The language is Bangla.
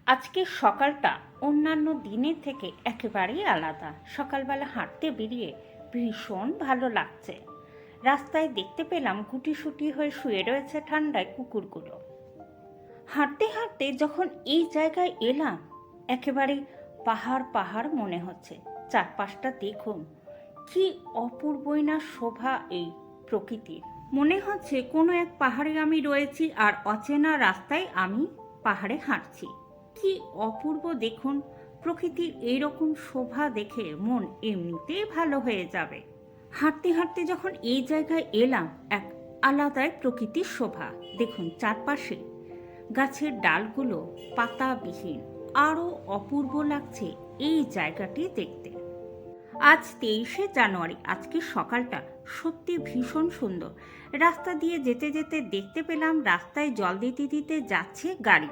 আজকের সকালটা অন্যান্য দিনের থেকে একেবারেই আলাদা। সকালবেলা হাঁটতে বেরিয়ে ভীষণ ভালো লাগছে। রাস্তায় দেখতে পেলাম গুটিসুটি হয়ে শুয়ে রয়েছে ঠান্ডায় কুকুরগুলো। হাঁটতে হাঁটতে যখন এই জায়গায় এলাম, একেবারে পাহাড় পাহাড় মনে হচ্ছে। চারপাশটা দেখুন, কি অপূর্বই না শোভা এই প্রকৃতির। মনে হচ্ছে কোনো এক পাহাড়ে আমি রয়েছি আর অচেনা রাস্তায় আমি পাহাড়ে হাঁটছি। কি অপূর্ব দেখুন, প্রকৃতির এইরকম শোভা দেখে মন এমনিতেই ভালো হয়ে যাবে। হাঁটতে হাঁটতে যখন এই জায়গায় এলাম, এক আলাদাই প্রকৃতির শোভা। দেখুন চারপাশে গাছের ডালগুলো পাতাবিহীন, আরও অপূর্ব লাগছে এই জায়গাটি দেখতে। আজ 23শে জানুয়ারি। আজকের সকালটা সত্যি ভীষণ সুন্দর। রাস্তা দিয়ে যেতে যেতে দেখতে পেলাম রাস্তায় জল দিতে দিতে যাচ্ছে গাড়ি।